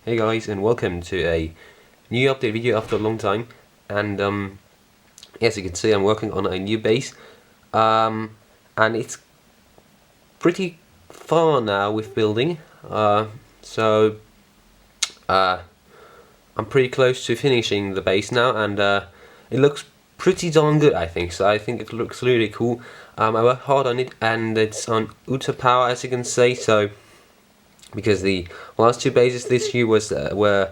Hey guys, and welcome to a new update video after a long time. And as you can see, I'm working on a new base, and it's pretty far now with building. So I'm pretty close to finishing the base now, and it looks pretty darn good, I think. So I think it looks really cool. I worked hard on it, and it's on Ultra Power, as you can see. So because the last two bases this year were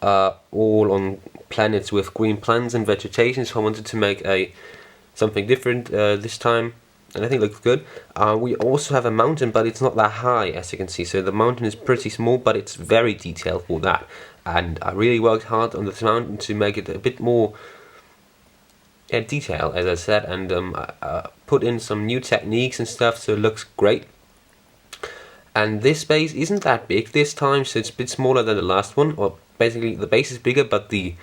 all on planets with green plants and vegetation, so I wanted to make something different this time, and I think it looks good. We also have a mountain, but it's not that high, as you can see. So the mountain is pretty small, but it's very detailed for that. And I really worked hard on this mountain to make it a bit more detail, as I said, and I put in some new techniques and stuff, so it looks great. And this base isn't that big this time, so it's a bit smaller than the last one. Or basically, the base is bigger, but the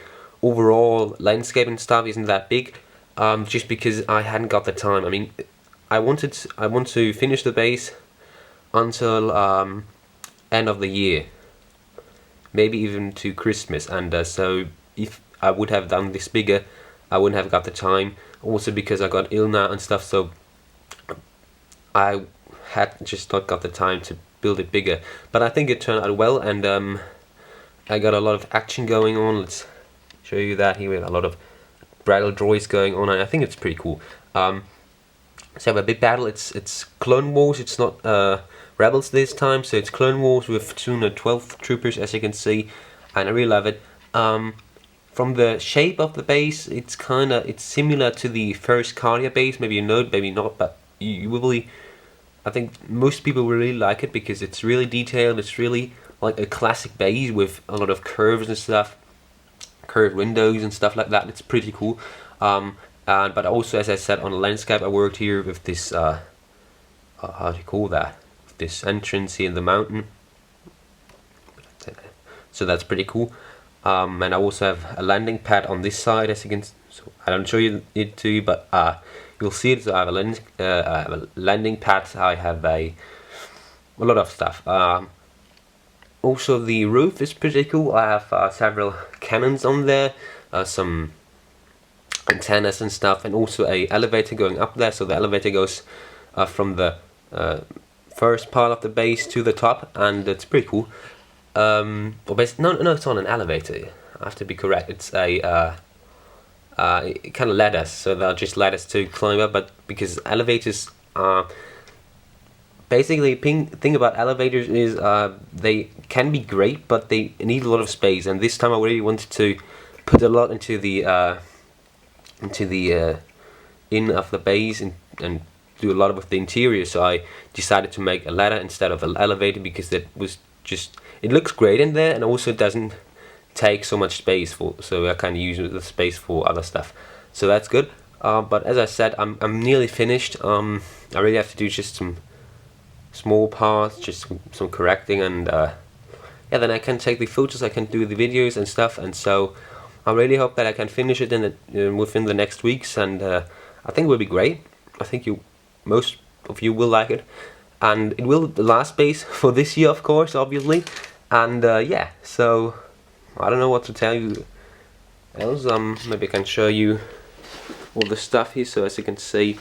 overall landscape and stuff isn't that big. Just because I hadn't got the time. I mean, I want to finish the base until end of the year, maybe even to Christmas. And so if I would have done this bigger, I wouldn't have got the time. Also because I got ill now and stuff, so I had just not got the time to build it bigger. But I think it turned out well, and I got a lot of action going on. Let's show you that here. We have a lot of battle droids going on, and I think it's pretty cool. So we have a big battle. It's Clone Wars. It's not Rebels this time, so it's Clone Wars with 212 troopers, as you can see, and I really love it. From the shape of the base, it's similar to the first Cardia base. Maybe you know it, maybe not, but you will really. I think most people really like it because it's really detailed. It's really like a classic base with a lot of curves and stuff, curved windows and stuff like that. It's pretty cool. But also, as I said, on the landscape, I worked here with this how do you call that? This entrance here in the mountain. So that's pretty cool. And I also have a landing pad on this side, as you can. So I don't show you it to you, but you'll see it. So I have a landing pad. I have a lot of stuff. Also, the roof is pretty cool. I have several cannons on there, some antennas and stuff, and also a elevator going up there. So the elevator goes from the first part of the base to the top, and it's pretty cool. No, it's not an elevator. I have to be correct. It's a kind of ladders, so they're just ladders to climb up. But because elevators are basically, thing about elevators is they can be great, but they need a lot of space. And this time I really wanted to put a lot into the in of the base and do a lot with the interior. So I decided to make a ladder instead of an elevator because it looks great in there, and also doesn't take so much space so I can use the space for other stuff. So that's good. But as I said, I'm nearly finished. I really have to do just some small parts, just some correcting, and then I can take the photos, I can do the videos and stuff. And so I really hope that I can finish it within the next weeks, and I think it will be great. I think most of you will like it, and it will the last base for this year, of course, obviously. And yeah, so I don't know what to tell you else. Maybe I can show you all the stuff here. So as you can see,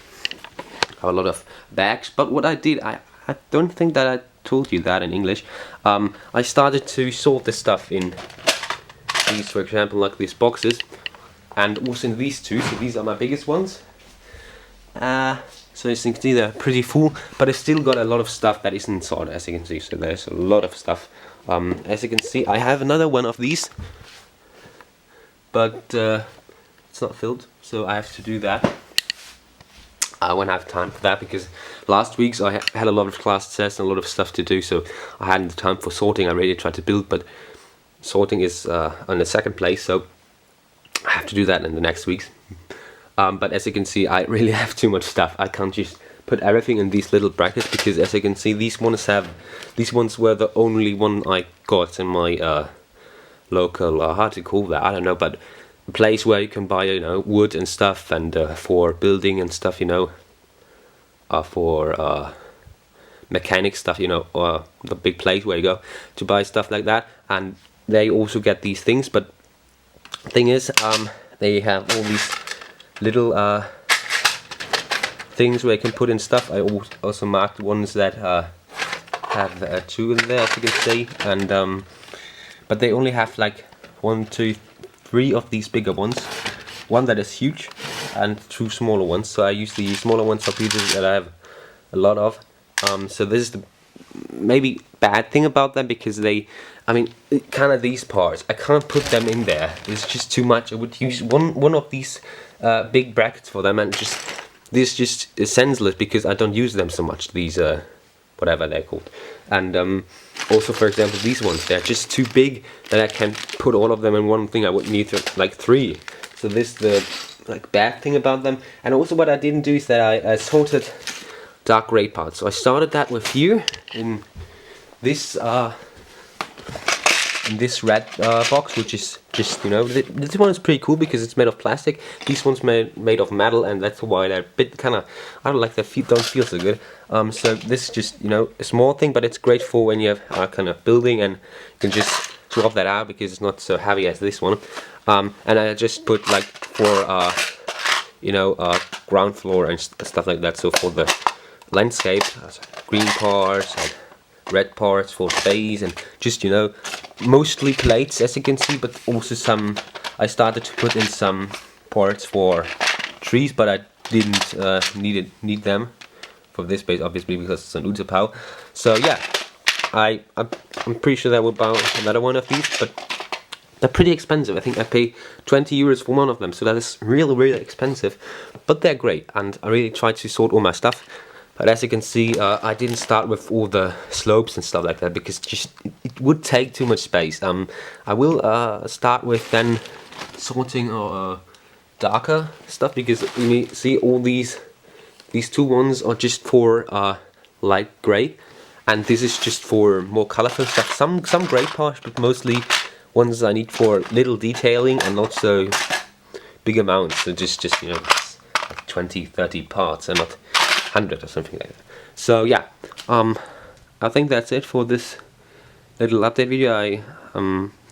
I have a lot of bags. But what I did, I don't think that I told you that in English. I started to sort the stuff in these, for example, like these boxes, and also in these two. So these are my biggest ones. So as you can see, they're pretty full, but I still got a lot of stuff that isn't sorted, as you can see. So there's a lot of stuff. As you can see, I have another one of these, but it's not filled, so I have to do that. I won't have time for that because last week I had a lot of class tests and a lot of stuff to do, so I hadn't the time for sorting. I really tried to build, but sorting is on the second place, so I have to do that in the next weeks. But as you can see, I really have too much stuff. I can't just put everything in these little brackets because, as you can see, these ones were the only one I got in my local, how to call that, I don't know, but a place where you can buy, wood and stuff, and for building and stuff, for mechanic stuff, or the big place where you go to buy stuff like that. And they also get these things. But thing is, they have all these little things where you can put in stuff. I also marked ones that have 2 in there, as you can see, and but they only have like 1, 2, 3 of these bigger ones, one that is huge, and 2 smaller ones. So I use the smaller ones for pieces that I have a lot of. So this is the maybe bad thing about them, because they, I mean, kind of these parts, I can't put them in there. It's just too much. I would use one of these big brackets for them, and this just is senseless because I don't use them so much. These whatever they're called, and also, for example, these ones, they're just too big that I can put all of them in one thing. I would need like 3. So this the like bad thing about them. And also, what I didn't do is that I sorted dark gray parts. So I started that with here in this red box, which is just, you know, this one is pretty cool because it's made of plastic. These ones made of metal, and that's why they're a bit kind of, I don't like, their feet don't feel so good. So this is just, you know, a small thing, but it's great for when you have kind of building, and you can just swap that out because it's not so heavy as this one. And I just put like for you know, ground floor and stuff like that. So for the landscape, green parts and red parts for space, and just, you know, mostly plates, as you can see, but also some, I started to put in some parts for trees, but I didn't need them for this base, obviously, because it's an Utapau. So yeah, I'm pretty sure that will buy another one of these, but they're pretty expensive. I think I pay 20 euros for one of them, so that is really, really expensive, but they're great, and I really tried to sort all my stuff. But as you can see, I didn't start with all the slopes and stuff like that, because just it would take too much space. I will start with then sorting darker stuff, because you see all these 2 ones are just for light grey, and this is just for more colorful stuff. Some grey parts, but mostly ones I need for little detailing and not so big amounts. So just you know, 20, 30 parts and not 100 or something like that. So yeah, I think that's it for this little update video. I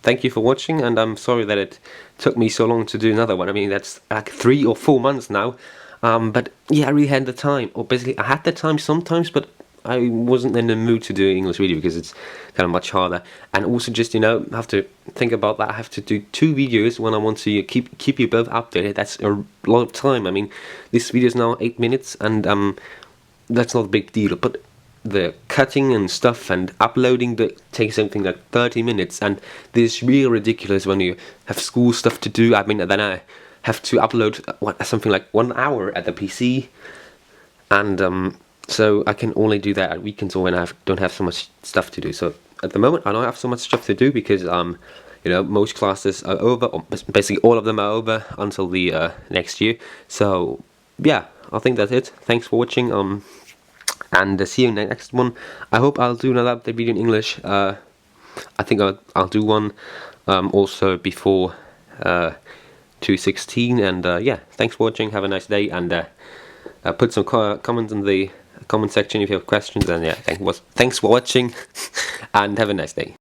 thank you for watching, and I'm sorry that it took me so long to do another one. I mean, that's like 3 or 4 months now. But yeah, I really had the time, or basically I had the time sometimes, but I wasn't in the mood to do an English video because it's kind of much harder. And also, just, you know, I have to think about that. I have to do 2 videos when I want to keep you both updated. That's a lot of time. I mean, this video is now 8 minutes, and that's not a big deal. But the cutting and stuff and uploading that takes something like 30 minutes, and this is really ridiculous when you have school stuff to do. I mean, then I have to upload something like 1 hour at the PC, and so I can only do that at weekends or when I don't have so much stuff to do. So at the moment I don't have so much stuff to do because you know, most classes are over, or basically all of them are over until the next year. So yeah, I think that's it. Thanks for watching, and see you in the next one. I hope I'll do another update video in English. I think I'll do one also before 216, and yeah, thanks for watching. Have a nice day, and put some comments in the comment section if you have questions. And yeah, thanks for watching, and have a nice day.